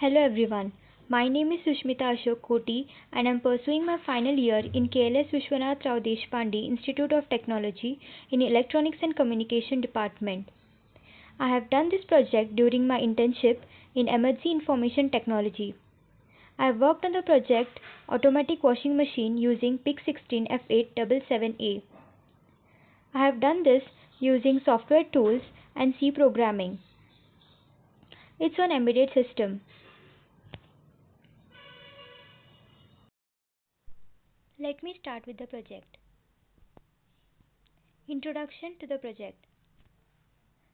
Hello everyone. My name is Sushmita Ashok Koti and I am pursuing my final year in KLS Vishwanath Rao Deshpande Institute of Technology in Electronics and Communication Department. I have done this project during my internship in Emergency Information Technology. I have worked on the project Automatic Washing Machine using PIC16 F877A. I have done this using software tools and C programming. It's on embedded system. Let me start with the project. Introduction to the project.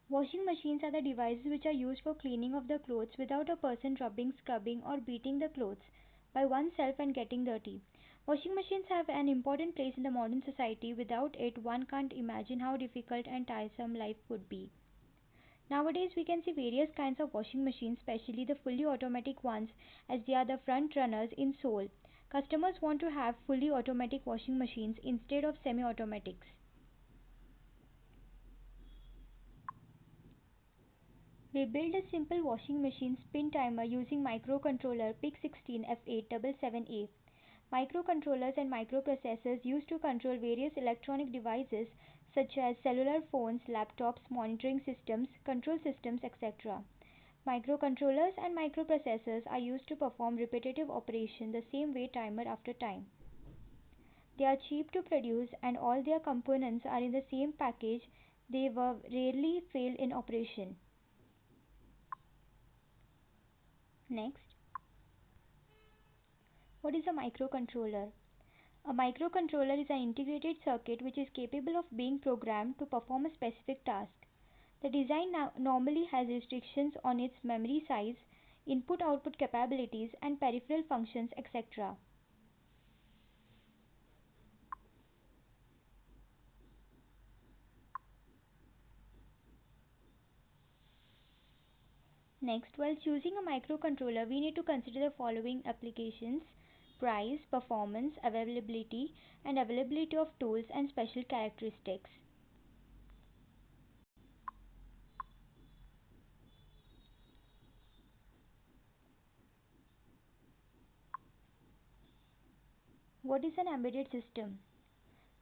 Washing machines are the devices which are used for cleaning of the clothes without a person rubbing, scrubbing or beating the clothes by oneself and getting dirty. Washing machines have an important place in the modern society. Without it, one can't imagine how difficult and tiresome life would be. Nowadays, we can see various kinds of washing machines, especially the fully automatic ones, as they are the front runners in Seoul. Customers want to have fully automatic washing machines instead of semi-automatics. We built a simple washing machine spin timer using microcontroller PIC16F877A. Microcontrollers and microprocessors used to control various electronic devices such as cellular phones, laptops, monitoring systems, control systems, etc. Microcontrollers and microprocessors are used to perform repetitive operation the same way timer after time. They are cheap to produce and all their components are in the same package. They were rarely fail in operation. Next, what is a microcontroller? A microcontroller is an integrated circuit which is capable of being programmed to perform a specific task. The design normally has restrictions on its memory size, input-output capabilities, and peripheral functions, etc. Next, while choosing a microcontroller, we need to consider the following applications: price, performance, availability, and availability of tools and special characteristics. What is an embedded system?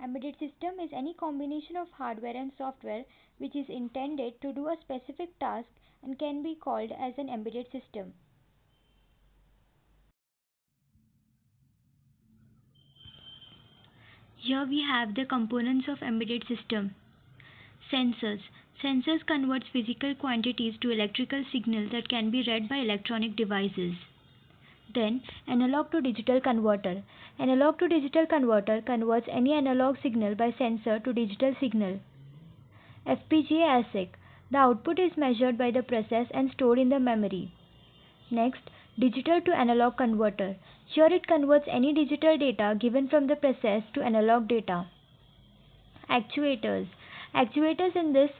Embedded system is any combination of hardware and software which is intended to do a specific task and can be called as an embedded system. Here we have the components of embedded system. Sensors. Sensors converts physical quantities to electrical signal that can be read by electronic devices. Then, analog to digital converter. Analog to digital converter converts any analog signal by sensor to digital signal. FPGA ASIC. The output is measured by the process and stored in the memory. Next, digital to analog converter. Here it converts any digital data given from the process to analog data. Actuators. Actuators in this